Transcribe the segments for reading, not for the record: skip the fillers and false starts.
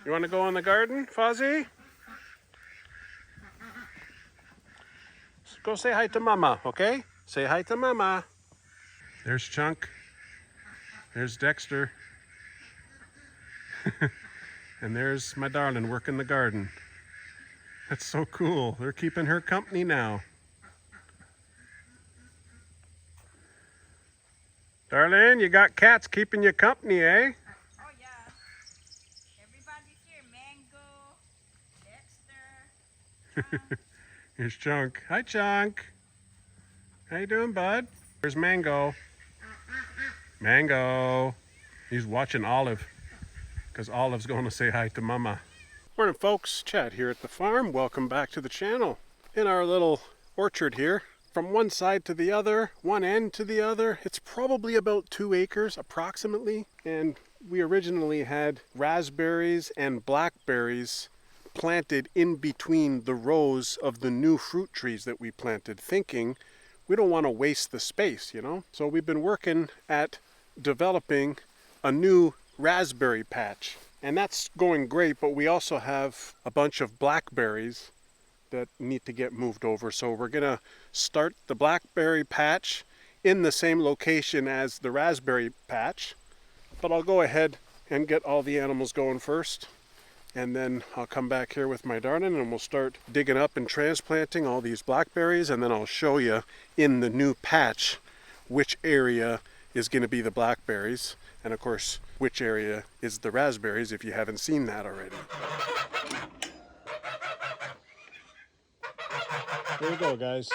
You want to go in the garden, Fozzie? Go say hi to Mama, okay? Say hi to Mama. There's Chunk. There's Dexter. And there's my darling working the garden. That's so cool. They're keeping her company now. Darling, you got cats keeping you company, eh? Oh yeah. Everybody's here. Mango, Dexter. Here's Chunk. Hi, Chunk. How you doing, bud? There's Mango. Mango. He's watching Olive because Olive's going to say hi to Mama. Morning, folks. Chad here at the farm. Welcome back to the channel. In our little orchard here, from one side to the other, one end to the other, it's probably about 2 acres approximately. And we originally had raspberries and blackberries planted in between the rows of the new fruit trees that we planted, thinking we don't want to waste the space, you know? So we've been working at developing a new raspberry patch. And that's going great, but we also have a bunch of blackberries that need to get moved over. So we're gonna start the blackberry patch in the same location as the raspberry patch. But I'll go ahead and get all the animals going first. And then I'll come back here with my darling and we'll start digging up and transplanting all these blackberries. And then I'll show you in the new patch which area is gonna be the blackberries. And of course, which area is the raspberries if you haven't seen that already. Here we go, guys.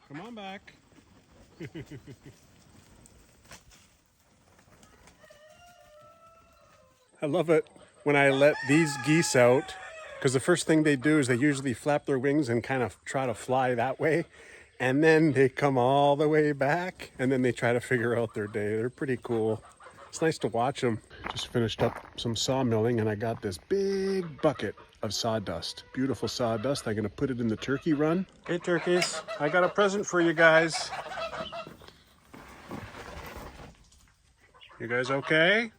Come on back. I love it when I let these geese out, because the first thing they do is they usually flap their wings and kind of try to fly that way. And then they come all the way back and then they try to figure out their day. They're pretty cool. It's nice to watch them. Just finished up some sawmilling and I got this big bucket of sawdust. Beautiful sawdust. I'm gonna put it in the turkey run. Hey turkeys, I got a present for you guys. You guys okay?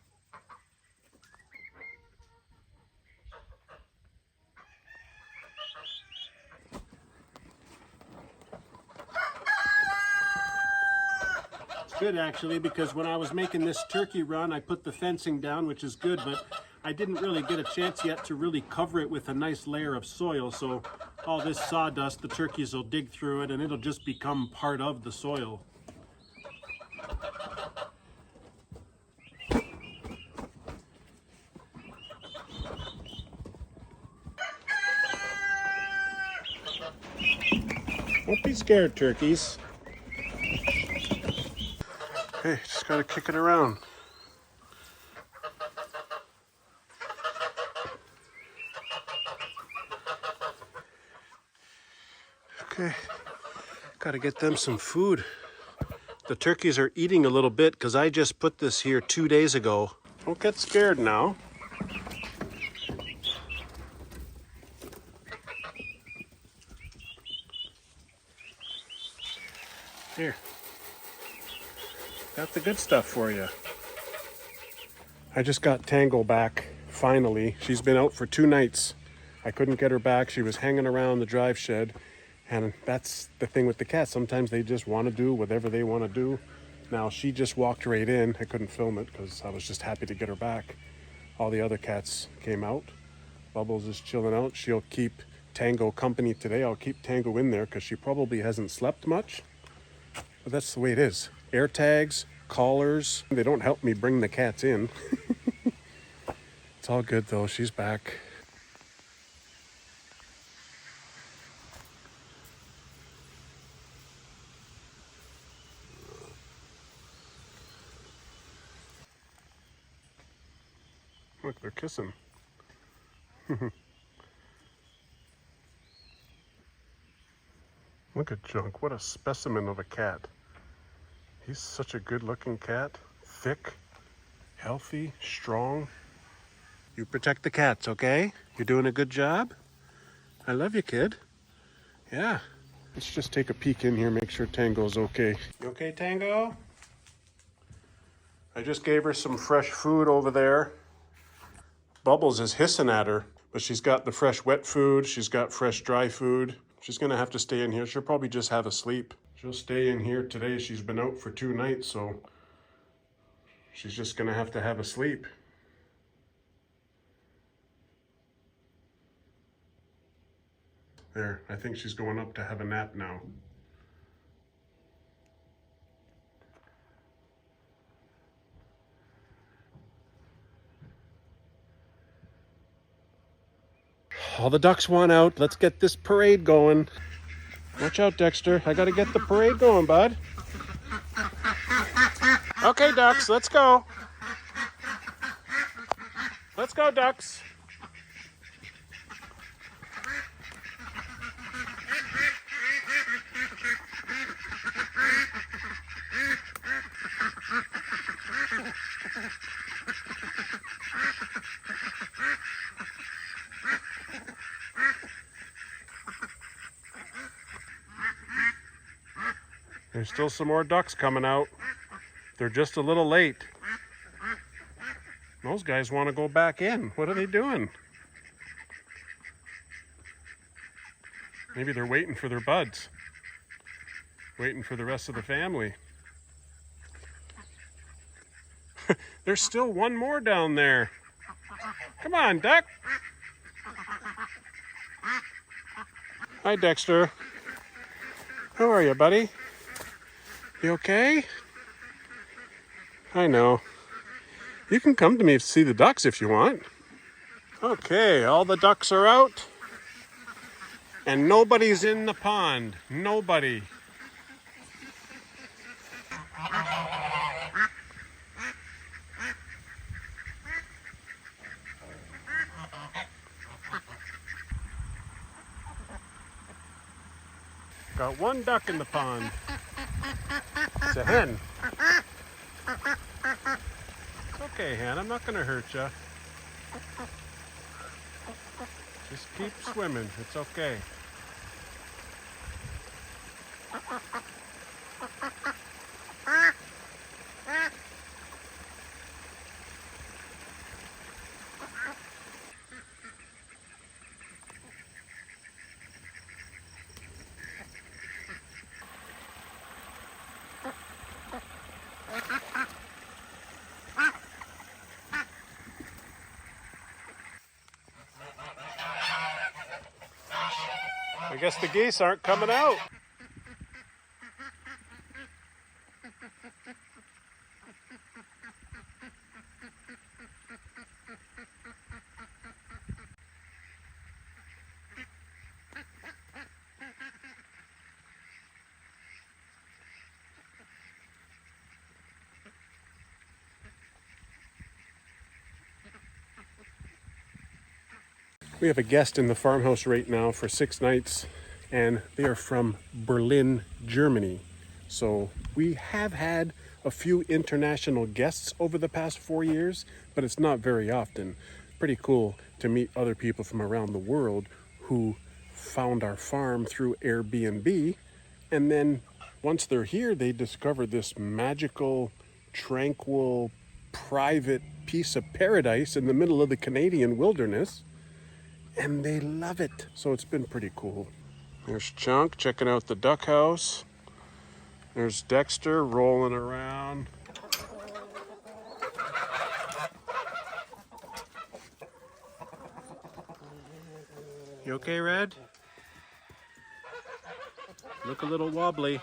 Good actually, because when I was making this turkey run I put the fencing down, which is good, but I didn't really get a chance yet to really cover it with a nice layer of soil. So all this sawdust, the turkeys will dig through it and it'll just become part of the soil. Don't be scared, turkeys. Hey, just gotta kick it around. Okay, gotta get them some food. The turkeys are eating a little bit because I just put this here 2 days ago. Don't get scared now. Here, got the good stuff for you. I just got Tango back, finally. She's been out for 2 nights. I couldn't get her back. She was hanging around the drive shed. And that's the thing with the cats. Sometimes they just want to do whatever they want to do. Now, she just walked right in. I couldn't film it because I was just happy to get her back. All the other cats came out. Bubbles is chilling out. She'll keep Tango company today. I'll keep Tango in there because she probably hasn't slept much. But that's the way it is. Air tags, collars, they don't help me bring the cats in. It's all good though. She's back. Look, they're kissing. Look at Junk. What a specimen of a cat. He's such a good looking cat. Thick, healthy, strong. You protect the cats, okay? You're doing a good job. I love you, kid. Yeah. Let's just take a peek in here, make sure Tango's okay. You okay, Tango? I just gave her some fresh food over there. Bubbles is hissing at her, but she's got the fresh wet food. She's got fresh dry food. She's gonna have to stay in here. She'll probably just have a sleep. She'll stay in here today. She's been out for 2 nights, so she's just gonna have to have a sleep. There, I think she's going up to have a nap now. All the ducks want out. Let's get this parade going. Watch out, Dexter. I gotta get the parade going, bud. Okay, ducks, let's go. Let's go, ducks. There's still some more ducks coming out. They're just a little late. Those guys want to go back in. What are they doing? Maybe they're waiting for their buds. Waiting for the rest of the family. There's still one more down there. Come on, duck. Hi, Dexter. How are you, buddy? You okay? I know. You can come to me to see the ducks if you want. Okay, all the ducks are out. And nobody's in the pond. Nobody. Got one duck in the pond. It's a hen. It's okay, hen. I'm not going to hurt you. Just keep swimming. It's okay. I guess the geese aren't coming out. We have a guest in the farmhouse right now for 6 nights, and they are from Berlin, Germany. So we have had a few international guests over the past 4 years, but it's not very often. Pretty cool to meet other people from around the world who found our farm through Airbnb, and then once they're here, they discover this magical, tranquil, private piece of paradise in the middle of the Canadian wilderness. And they love it. So it's been pretty cool. There's Chunk checking out the duck house. There's Dexter rolling around. You okay, Red? Look a little wobbly.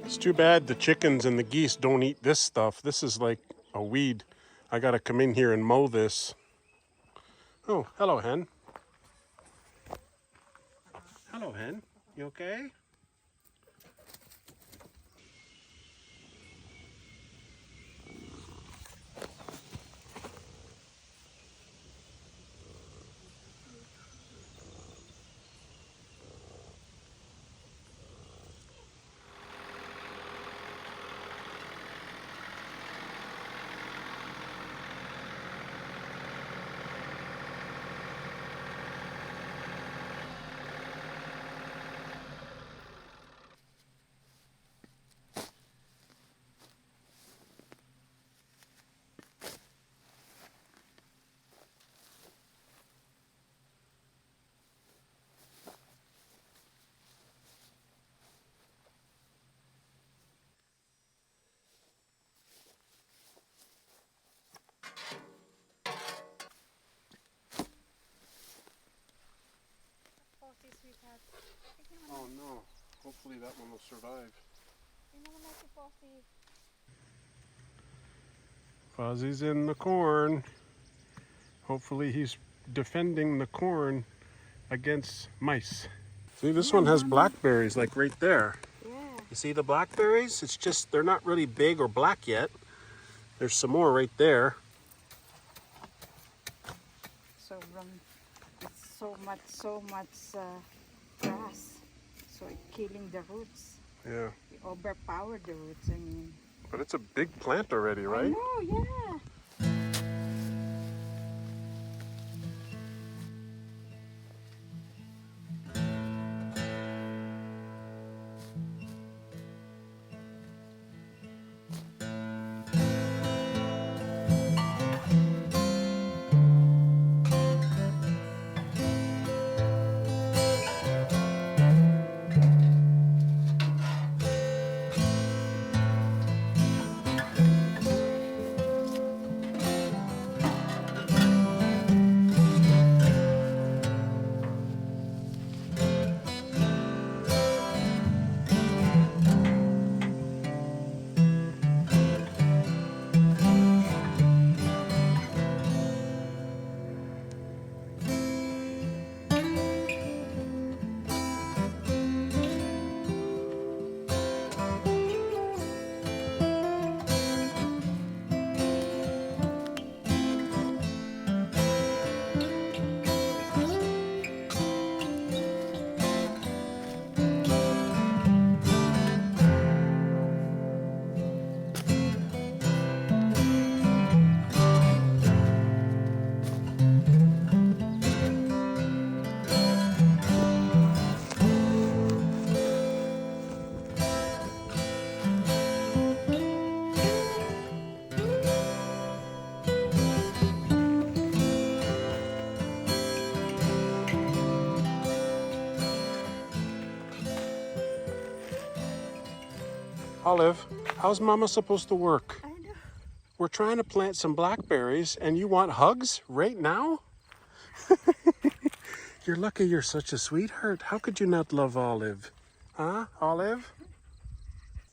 It's too bad the chickens and the geese don't eat this stuff. This is like a weed. I gotta come in here and mow this. Oh, hello, hen. Hello, hen. You okay? Oh no. Hopefully that one will survive. Fuzzy's in the corn. Hopefully he's defending the corn against mice. See, this one has blackberries like right there. Yeah. You see the blackberries? It's just, they're not really big or black yet. There's some more right there. So it's so much grass. So it's killing the roots. Yeah. We overpower the roots. I mean. But it's a big plant already, right? I know, yeah. Olive, how's Mama supposed to work? I know. We're trying to plant some blackberries and you want hugs right now? You're lucky you're such a sweetheart. How could you not love Olive? Huh, Olive?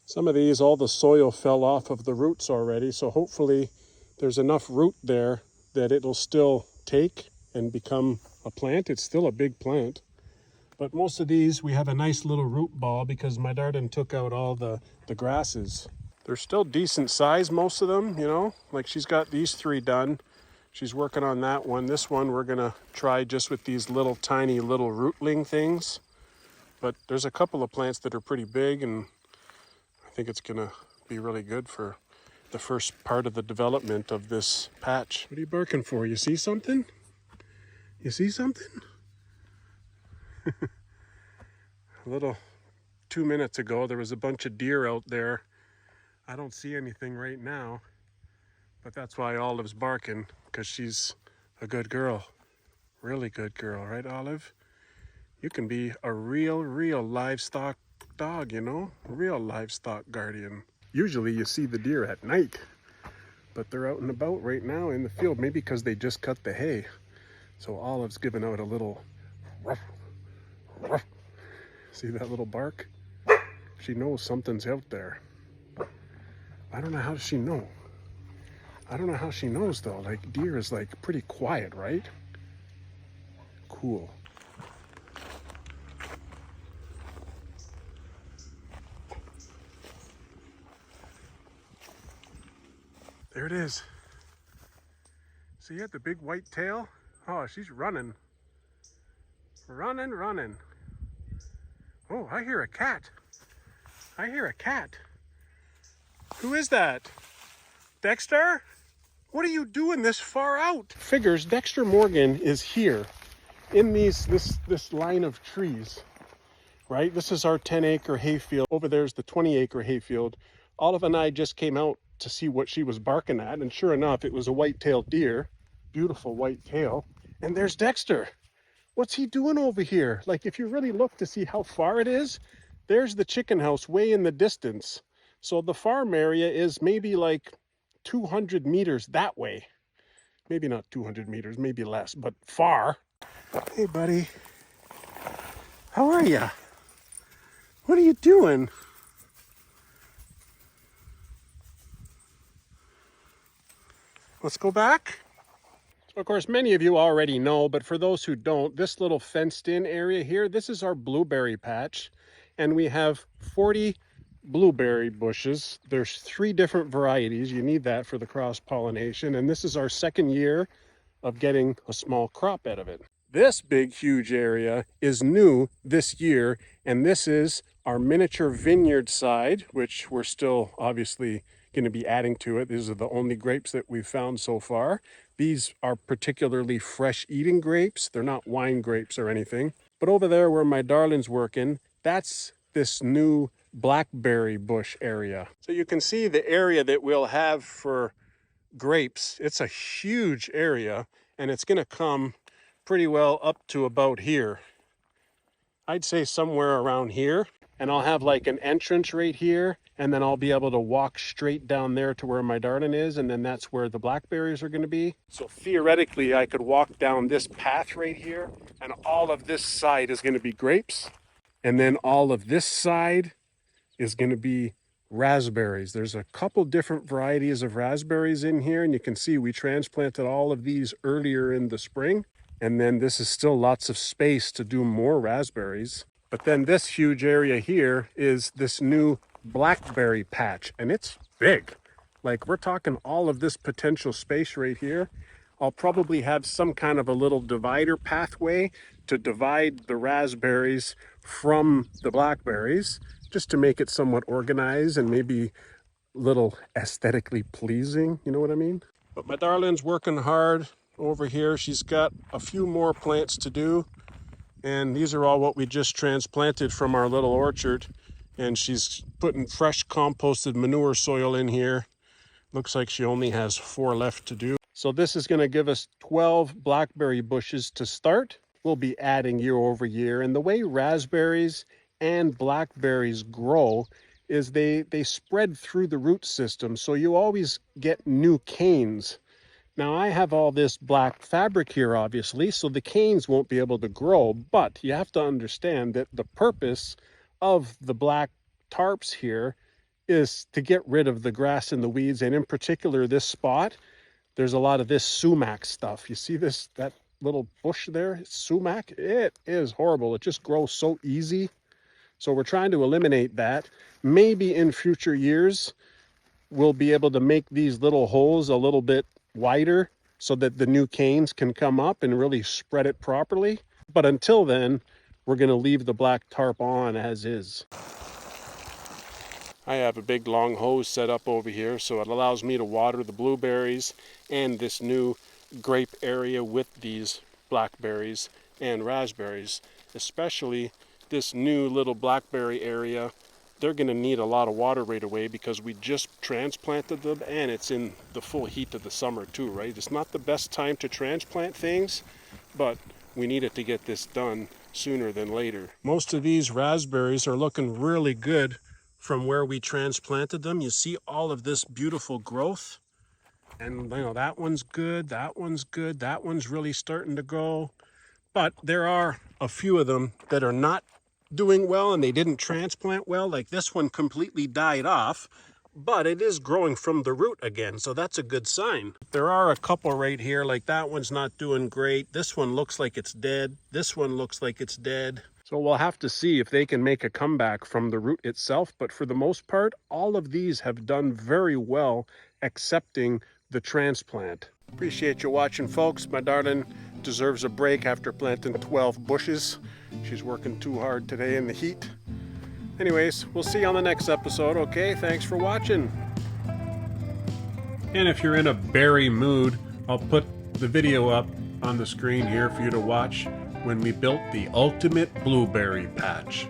Some of these, all the soil fell off of the roots already, so hopefully there's enough root there that it'll still take and become a plant. It's still a big plant. But most of these, we have a nice little root ball because my Darden took out all the grasses. They're still decent size, most of them, you know. Like she's got these 3 done. She's working on that one. This one we're gonna try just with these little tiny little rootling things. But there's a couple of plants that are pretty big and I think it's gonna be really good for the first part of the development of this patch. What are you barking for? You see something? You see something? A little 2 minutes ago, there was a bunch of deer out there. I don't see anything right now, but that's why Olive's barking, because she's a good girl. Really good girl, right, Olive? You can be a real livestock dog, you know? A real livestock guardian. Usually you see the deer at night, but they're out and about right now in the field, maybe because they just cut the hay. So Olive's giving out a little ruff, ruff. See that little bark? She knows something's out there. I don't know how she know. I don't know how she knows though. Like deer is like pretty quiet, right? Cool. There it is. See it, the big white tail? Oh, she's running. Running, running. Oh, I hear a cat. I hear a cat. Who is that? Dexter? What are you doing this far out? Figures Dexter Morgan is here in this line of trees, right? This is our 10-acre hayfield. Over there's the 20-acre hayfield. Olive and I just came out to see what she was barking at, and sure enough, it was a white-tailed deer. Beautiful white tail. And there's Dexter. What's he doing over here? Like, if you really look to see how far it is, there's the chicken house way in the distance. So the farm area is maybe like 200 meters that way. Maybe not 200 meters, maybe less, but far. Hey, buddy. How are ya? What are you doing? Let's go back. Of course, many of you already know, but for those who don't, this little fenced-in area here, this is our blueberry patch, and we have 40 blueberry bushes. There's 3 different varieties. You need that for the cross-pollination, and this is our second year of getting a small crop out of it. This big, huge area is new this year, and this is our miniature vineyard side, which we're still obviously going to be adding to it. These are the only grapes that we've found so far. These are particularly fresh eating grapes. They're not wine grapes or anything. But over there where my darling's working, that's this new blackberry bush area. So you can see the area that we'll have for grapes. It's a huge area, and it's going to come pretty well up to about here. I'd say somewhere around here. And I'll have like an entrance right here, and then I'll be able to walk straight down there to where my darling is, and then that's where the blackberries are going to be. So theoretically, I could walk down this path right here, and all of this side is going to be grapes, and then all of this side is going to be raspberries. There's a couple different varieties of raspberries in here, and you can see we transplanted all of these earlier in the spring, and then this is still lots of space to do more raspberries. But then this huge area here is this new blackberry patch, and it's big. Like, we're talking all of this potential space right here. I'll probably have some kind of a little divider pathway to divide the raspberries from the blackberries, just to make it somewhat organized and maybe a little aesthetically pleasing, you know what I mean? But my darling's working hard over here. She's got a few more plants to do. And these are all what we just transplanted from our little orchard. And she's putting fresh composted manure soil in here. Looks like she only has 4 left to do. So this is going to give us 12 blackberry bushes to start. We'll be adding year over year. And the way raspberries and blackberries grow is they spread through the root system. So you always get new canes. Now I have all this black fabric here, obviously, so the canes won't be able to grow, but you have to understand that the purpose of the black tarps here is to get rid of the grass and the weeds, and in particular this spot, there's a lot of this sumac stuff. You see that little bush there? It's sumac. It is horrible. It just grows so easy. So we're trying to eliminate that. Maybe in future years, we'll be able to make these little holes a little bit wider so that the new canes can come up and really spread it properly. But until then, we're going to leave the black tarp on as is. I have a big long hose set up over here, so it allows me to water the blueberries and this new grape area with these blackberries and raspberries. Especially this new little blackberry area, they're going to need a lot of water right away because we just transplanted them, and it's in the full heat of the summer too, right? It's not the best time to transplant things, but we need it to get this done sooner than later. Most of these raspberries are looking really good from where we transplanted them. You see all of this beautiful growth, and you know, that one's good, that one's good, that one's really starting to grow. But there are a few of them that are not doing well and they didn't transplant well, like this one completely died off, but it is growing from the root again, so that's a good sign. There are a couple right here, like that one's not doing great. This one looks like it's dead. This one looks like it's dead. So we'll have to see if they can make a comeback from the root itself, but for the most part, all of these have done very well, accepting the transplant. Appreciate you watching, folks. My darling deserves a break after planting 12 bushes. She's working too hard today in the heat. Anyways, we'll see you on the next episode, okay? Thanks for watching. And if you're in a berry mood, I'll put the video up on the screen here for you to watch when we built the ultimate blueberry patch.